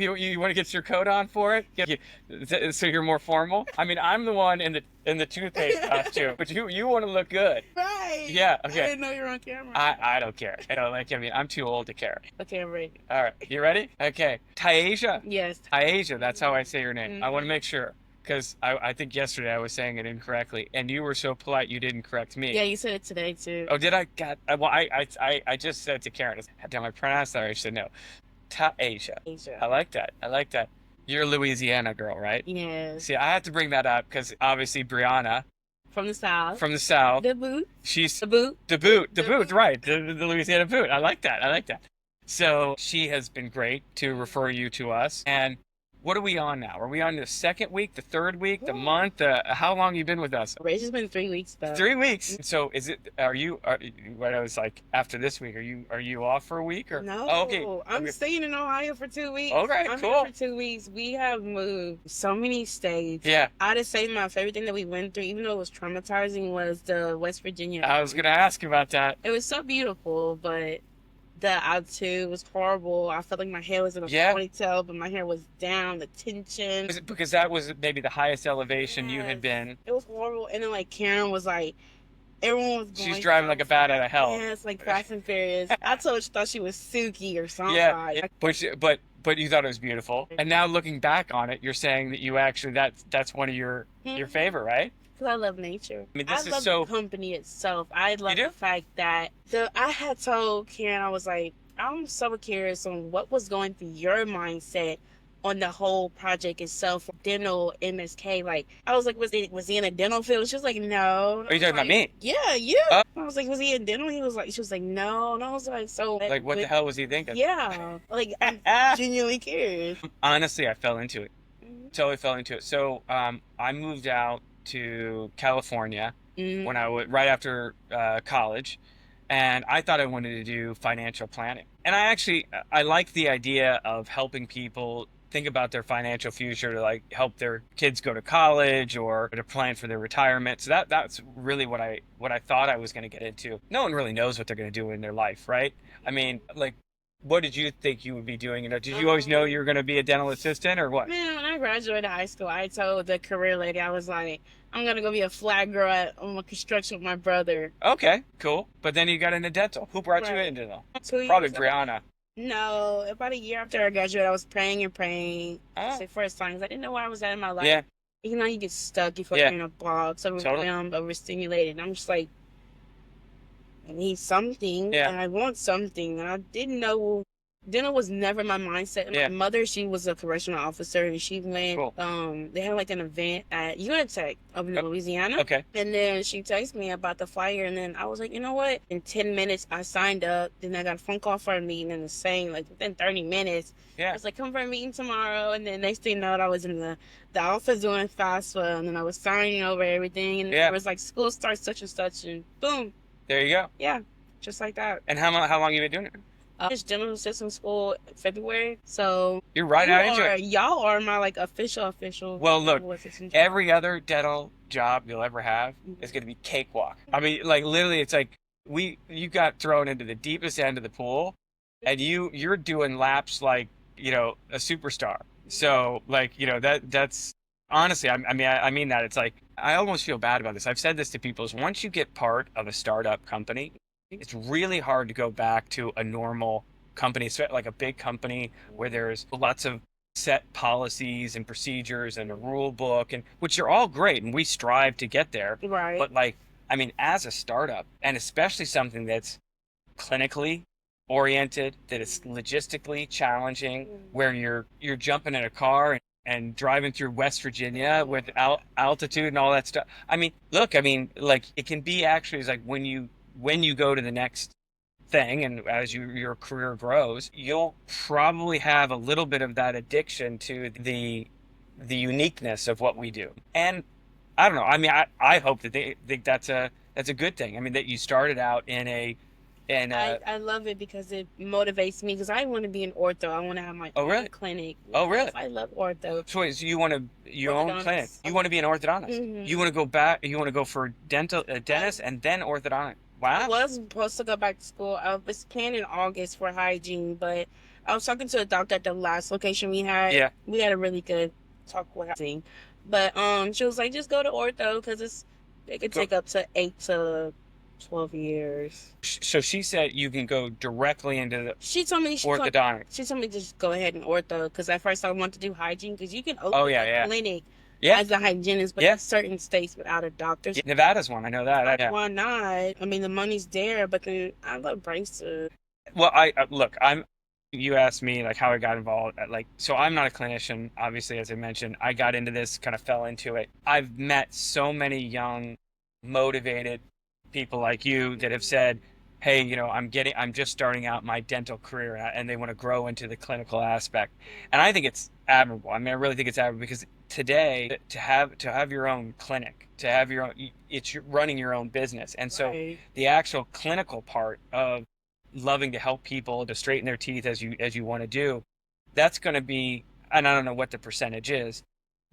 You want to get your coat on for it? So you're more formal. I mean, I'm the one in the toothpaste costume, but you want to look good. Right. Yeah. I Okay. didn't know you were on camera. I don't care. I don't like. I mean, I'm too old to care. Okay, I'm ready. All right. You ready? Okay. Tiasia. Yes. Tiasia. That's how I say your name. I want to Mhm. make sure because I think yesterday I was saying it incorrectly, and you were so polite you didn't correct me. Yeah, you said it today too. Oh, did I? God. Well, I just said to Karen, damn, I pronounced that. I should know. Tiasia. Asia. I like that. I like that. You're a Louisiana girl, right? Yes. See, I had to bring that up because obviously Brianna From the South. from the South, The boot. she's The boot. the boot, right? The Louisiana boot. I like that. I like that. So she has been great to refer you to us. And what are we on now? Are we on the second week, the third week, the month? How long you been with us? It's just been 3 weeks though. 3 weeks. So is it? What I was like after this week? Are you off for a week or? No, Oh, okay. I'm Okay. staying in Ohio for 2 weeks. Okay, I'm cool. here for 2 weeks. We have moved so many states. Yeah. I'd say my favorite thing that we went through, even though it was traumatizing, was the West Virginia. I was gonna ask about that. It was so beautiful, but the altitude was horrible. I felt like my hair was in a Yeah. ponytail, but my hair was down. The tension. Was it because that was maybe the highest elevation you had Yes. been? It was horrible. And then like Karen was like, everyone was going. She's driving like a bat out of hell. Yes, like Fast and Furious. I told she thought she was Suki or something. Yeah, but you thought it was beautiful. And now looking back on it, you're saying that you actually that's one of your favorite, right? Because I love nature. I mean, this I is love so. the company itself. I love do? the fact that I had told Karen, I was like, I'm so curious on what was going through your mindset on the whole project itself, dental MSK. Like, I was like, was he in a dental field? She was like, no. Are you talking about me? Yeah, you. Oh. I was like, was he in dental? She was like, no. And I was like, so. Like, what the hell was he thinking? Yeah. Like, I'm genuinely curious. Honestly, I fell into it. Mhm. Totally fell into it. So, I moved out to California Mhm. when I was right after college, and I thought I wanted to do financial planning. And I like the idea of helping people think about their financial future to like help their kids go to college or to plan for their retirement. So that's really what I thought I was going to get into. No one really knows what they're going to do in their life, right? I mean, like, what did you think you would be doing? You know, did you always know you were going to be a dental assistant or what? Man, when I graduated high school, I told the career lady, I was like, I'm going to go be a flag girl on construction with my brother. Okay, cool. But then you got into dental. Who brought you Right. into dental? 2 years Probably ago. Brianna. No, about a year after I graduated, I was praying and praying. Oh. Say first time, 'cause I didn't know where I was at in my life. Yeah. You know, you get stuck, you feel Yeah. like you're in a box, overwhelmed, overstimulated. And I'm just like, I need something, Yeah. and I want something. And I didn't know. Dental was never my mindset. Yeah. My mother, she was a correctional officer, and she went. Cool. They had like an event at Unitech up in Oh, Louisiana. Okay. And then she texted me about the flyer, and then I was like, you know what? In 10 minutes, I signed up. Then I got a phone call for a meeting, and the same, like within 30 minutes, I Yeah. was like, come for a meeting tomorrow. And then next thing you know, I was in the office doing FAFSA, and then I was signing over everything. And Yeah. it was like, school starts such and such, and boom. There you go. Yeah, just like that. And how long you been doing it? Just dental assistant school in February. So You're right out into it. y'all are my like official. Well, look, dental assistant. every other dental job you'll ever have is going to be cakewalk. I mean, like literally, it's like you got thrown into the deepest end of the pool, and you're doing laps like a superstar. So like that's honestly, I mean that. It's like I almost feel bad about this. I've said this to people: is once you get part of a startup company, it's really hard to go back to a normal company, like a big company where there's lots of set policies and procedures and a rule book, and which are all great, and we strive to get there. Right. But like, I mean, as a startup, and especially something that's clinically oriented, that is logistically challenging, where you're jumping in a car and driving through West Virginia with altitude and all that stuff. I mean, look, like it can be actually it's like when you go to the next thing and as your career grows, you'll probably have a little bit of that addiction to the uniqueness of what we do. And I don't know. I mean, I hope that they think that's a good thing. I mean, that you started out I love it because it motivates me because I want to be an ortho. I want to have my Oh, own really? clinic. Oh, really? I love ortho. So you want to your own Orthodontist. clinic. You want to be an orthodontist. Mhm. You want to go for a dentist and then orthodontic. I Wow. was supposed to go back to school. I was planning in August for hygiene, but I was talking to a doctor at the last location we had. Yeah. We had a really good talk with hygiene, but she was like, just go to ortho because it could Go. take up to 8 to 12 years. So she said you can go directly into the She told me orthodontics. she told me just go ahead and ortho because at first I wanted to do hygiene because you can Oh open yeah, a yeah, clinic yeah, as a hygienist, but yeah. in certain states without a doctor. Yeah, Nevada's one. I know that. Like, Yeah. why not? I mean, the money's there, but then I love braces. Well, I look. I'm. You asked me like how I got involved. Like, so I'm not a clinician. Obviously, as I mentioned, I got into this, kind of fell into it. I've met so many young, motivated people like you that have said, "Hey, I'm just starting out my dental career, and they want to grow into the clinical aspect." And I think it's admirable. I mean, I really think it's admirable because today to have your own clinic, to have your own, running your own business, and so Right. the actual clinical part of loving to help people to straighten their teeth as you want to do, that's going to be, and I don't know what the percentage is,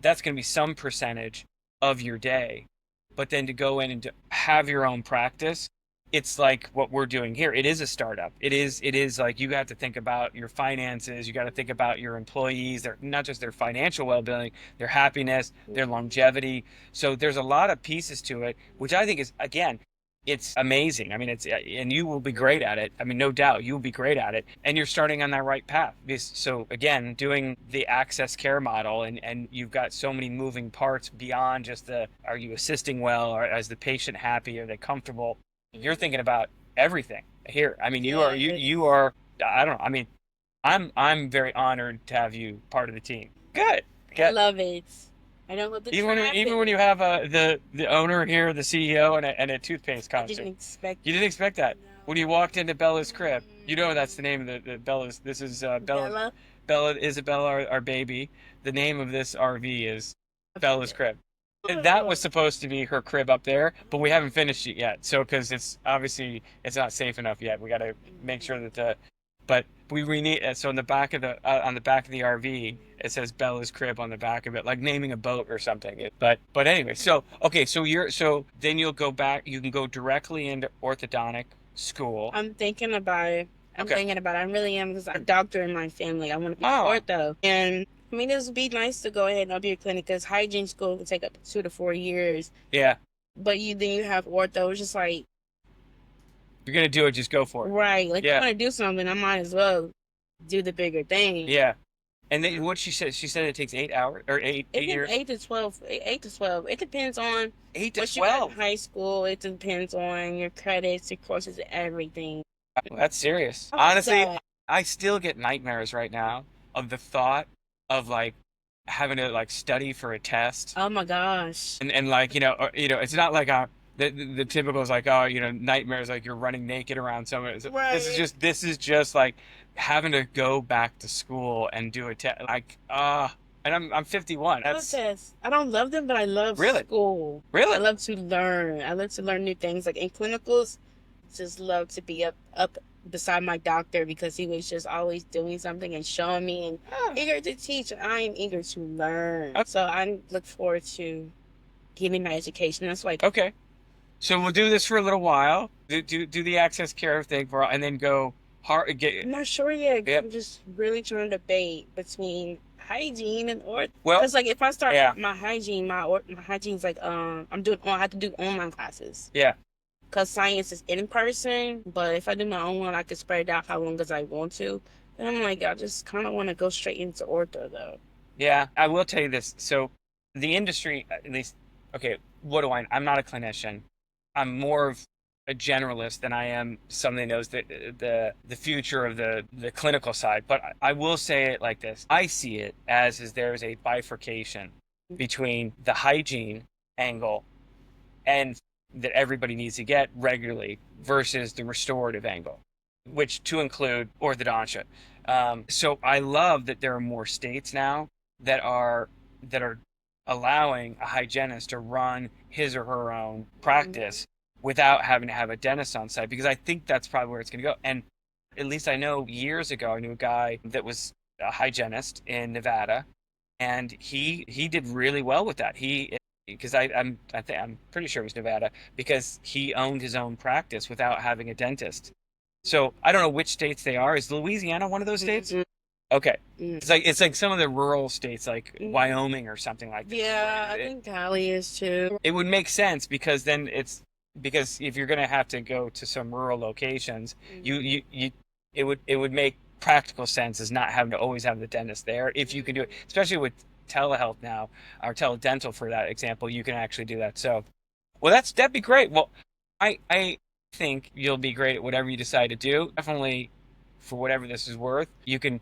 that's going to be some percentage of your day. But then to go in and to have your own practice, it's like what we're doing here. It is a startup. It is like you have to think about your finances, you got to think about your employees, their not just their financial well-being, their happiness, their longevity. So there's a lot of pieces to it, which I think is, again, it's amazing. I mean, and you will be great at it. I mean, no doubt you will be great at it. And you're starting on that right path. So again, doing the access care model, and you've got so many moving parts beyond just are you assisting well, or is the patient happy? Are they comfortable? You're thinking about everything here. I mean, you Yes. are, I don't know. I mean, I'm very honored to have you part of the team. Good. I Good. love it. I don't love the Even when you traffic. have the owner here, the CEO, and a toothpaste I didn't concert. expect You didn't expect that. When you no. walked into Bella's crib, you know that's the name of the Bella's. This is Bella. Bella Isabella, our baby. The name of this RV is I found Bella's it. crib. And that was supposed to be her crib up there, but we haven't finished it yet. So, because it's obviously it's not safe enough yet. We got to make sure that but we need, so on the back of on the back of the RV, it says Bella's crib on the back of it, like naming a boat or something. But anyway, so okay, so then you'll go back. You can go directly into orthodontic school. I'm thinking about it. I'm Okay. thinking about it. I really am because I'm a doctor in my family. I want to be Oh, ortho. And I mean, this would be nice to go ahead and open your clinic because hygiene school can take up to 2 to 4 years. yeah. But then you have ortho. It's just like, If you're gonna do it, just go for it. right. Like, you Yeah. want to do something, I might as well do the bigger thing. Yeah. And then what she said it takes 8 hours or It eight can years. 8 to 12, 8 to 12. It depends on Eight to what you got in 12. high school. It depends on your credits, your courses, everything. Wow, that's serious. I like Honestly, that. I still get nightmares right now of the thought of like having to like study for a test, Oh my gosh. and like it's not like the typical is like, oh, nightmares like you're running naked around somewhere. Right. This is just like having to go back to school and do a test, like, and I'm 51. I love That's tests. I don't love them, but I love really, school. I really. love to learn. I love to learn new things. Like in clinicals, just love to be up beside my doctor because he was just always doing something and showing me and Ah, eager to teach. I am eager to learn. okay. So I look forward to getting my education. That's like Okay. So we'll do this for a little while. Do the access care thing and then go hard. I'm not sure yet. Yep. I'm just really trying to debate between hygiene and Well, because like if I start yeah, my hygiene, my hygiene's like I have to do online classes yeah, because science is in person. But if I do my own one, I can spread it out how long as I want to. And I'm like, I just kind of want to go straight into ortho though. yeah. I will tell you this. So the industry, at least, okay. What do I? I'm not a clinician. I'm more of a generalist than I am somebody that knows the future of the clinical side. But I will say it like this: I see it as is there's a bifurcation between the hygiene angle and that everybody needs to get regularly versus the restorative angle, which to include orthodontia. So I love that there are more states now that are allowing a hygienist to run his or her own practice without having to have a dentist on site, because I think that's probably where it's going to go. And at least I know years ago I knew a guy that was a hygienist in Nevada, and he did really well with that. because I'm pretty sure it was Nevada, because he owned his own practice without having a dentist. So I don't know which states they are. Is Louisiana one of those states? Mhm. Okay. Mm. It's like some of the rural states, like Mm. Wyoming or something like that. Yeah, I think Cali is too. It would make sense because then it's because if you're gonna have to go to some rural locations, you it would make practical sense as not having to always have the dentist there if you can do it, especially with telehealth now or teledental for that example, you can actually do that. So, well, that'd be great. Well, I think you'll be great at whatever you decide to do. Definitely, for whatever this is worth, you can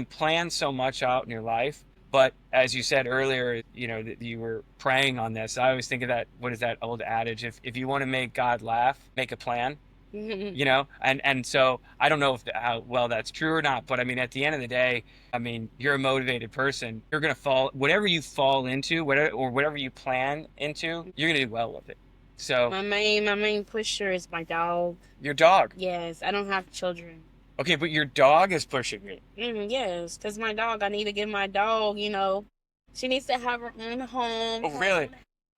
plan so much out in your life. But as you said earlier, that you were praying on this. I always think of that. What is that old adage? If you want to make God laugh, make a plan. And so I don't know how well that's true or not. But I mean, at the end of the day, I mean, you're a motivated person. You're gonna fall whatever you fall into, whatever you plan into, you're gonna do well with it. So My main pusher is my dog. your dog. Yes, I don't have children. Okay, but your dog is pushing you. Yes, because my dog, I need to get my dog, she needs to have her own home. Oh, really?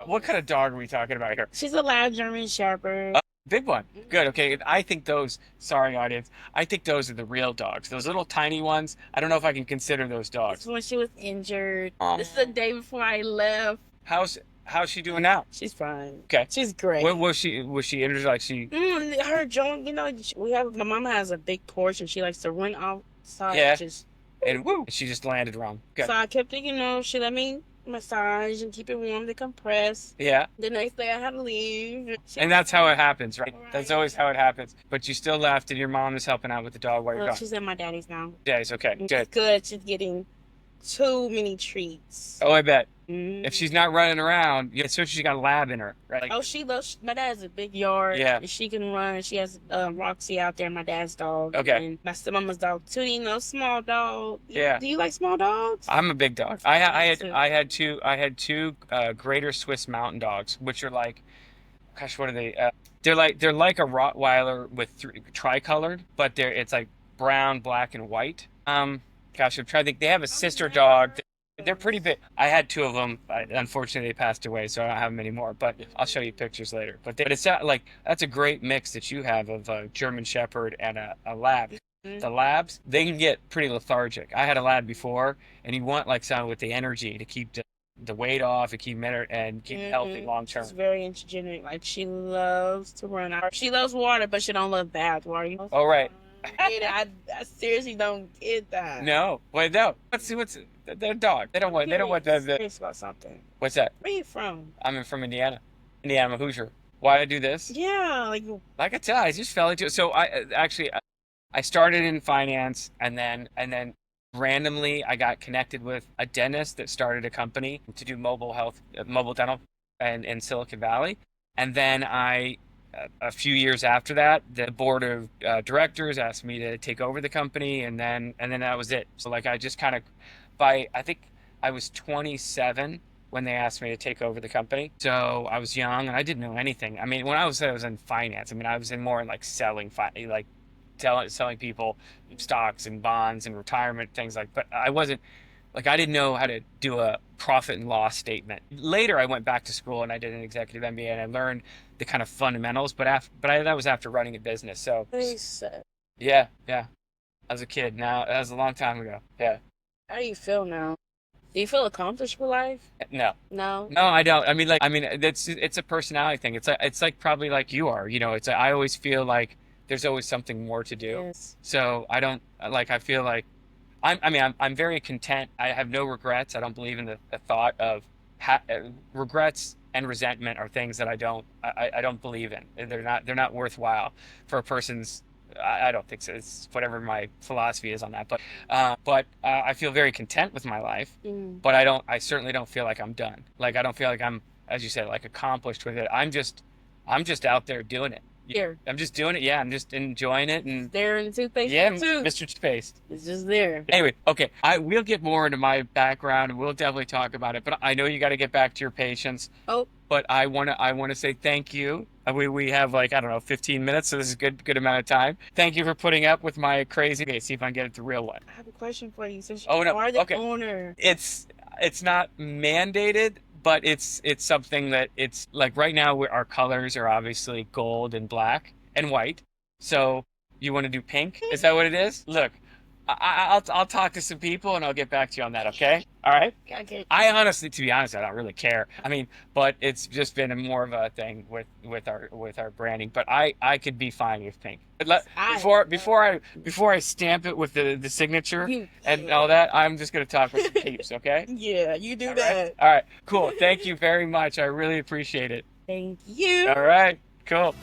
What kind of dog are we talking about here? She's a loud German Shepherd. Big one. Good. Okay. I think those, sorry, audience, I think those are the real dogs. Those little tiny ones, I don't know if I can consider those This dogs. is when she was injured. Aw. This is the day before I left. How's she doing now? She's fine. Okay. She's great. What was she injured? Like she, Her joint, my mom has a big porch and she likes to run outside. Yeah. And woo, she just landed wrong. Good. So I kept it, she let me massage and keep it warm to compress. Yeah. The next day I had to leave. And that's how it happens, right? Right. That's always how it happens. But you still left and your mom is helping out with the dog while you're Well, gone. she's at my daddy's now. Yeah, it's okay. It's Good. good. She's getting too many treats. Oh, I bet. Mm. If she's not running around, especially she got a lab in her, right? Like, Oh, she loves. My dad has a big yard. Yeah. And she can run. She has Roxy out there, my dad's dog. Okay. And my stepmama's dog, Tootie, small dog. Yeah. Do you like small dogs? I'm a big dog. I too. had two Greater Swiss Mountain Dogs, which are like, gosh, what are they? They're like a Rottweiler with tricolored, but it's like brown, black, and white. Gosh, I'm trying to think. They have a sister dog. They're pretty big. I had two of them. Unfortunately, they passed away, so I don't have them anymore. But I'll show you pictures later. But it's like that's a great mix that you have of a German Shepherd and a Lab. Mhm. The Labs, they can get pretty lethargic. I had a Lab before, and you want like someone with the energy to keep the weight off and keep healthy long term. She's very energetic. Like, she loves to run out. She loves water, but she don't love bath water. Oh, right. I seriously don't get that. No, wait, no. What's they're a dog. They don't want the Curious about something. what's that? Where you from? I'm from Indiana. I'm a Hoosier. Why I do this? Yeah, Like I tell you, I just fell into it. So I started in finance, and then randomly I got connected with a dentist that started a company to do mobile dental, and in Silicon Valley. And then a few years after that, the board of directors asked me to take over the company, and then that was it. So like I just kind of, I think I was 27 when they asked me to take over the company. So I was young and I didn't know anything. I mean, when I was in finance. I mean, I was more in like selling people stocks and bonds and retirement things like. But I wasn't like I didn't know how to do a profit and loss statement. Later, I went back to school and I did an executive MBA and I learned the kind of fundamentals. But that was after running a business. So yeah. I was a kid. Now that was a long time ago. Yeah. how do you feel now? Do you feel accomplished with life? No. No. No, I don't. I mean, it's a personality thing. It's like probably like you are. I always feel like there's always something more to do. Yes. So I don't like. I feel like I'm very content. I have no regrets. I don't believe in the thought of regrets and resentment are things that I don't believe in. They're not worthwhile for a person's. I don't think so. It's whatever my philosophy is on that. But I feel very content with my life. Mm. But I certainly don't feel like I'm done. Like I don't feel like I'm, as you said, like accomplished with it. I'm just out there doing it. Here. I'm just doing it. Yeah, I'm just enjoying it and There in toothpaste. yeah, too. Mr. Toothpaste. It's just there. Anyway, okay, we'll get more into my background and we'll definitely talk about it. But I know you got to get back to your patients. Oh. But I wanna say thank you. We have like I don't know 15 minutes, so this is a good amount of time. Thank you for putting up with my crazy. Okay, see if I can get it the real one. I have a question for you. Since Oh, no. you are the Okay. owner. It's not mandated, but it's something that it's like right now our colors are obviously gold and black and white. So you want to do pink? Is that what it is? Look, I'll talk to some people and I'll get back to you on that. Okay? All right. Okay. I honestly, to be honest, I don't really care. I mean, but it's just been a more of a thing with our branding. But I could be fine with pink. But I before I stamp it with the signature you, and all that, I'm just gonna talk with some peeps. Okay? yeah, you do All right. that. All right. Cool. Thank you very much. I really appreciate it. Thank you. All right. Cool.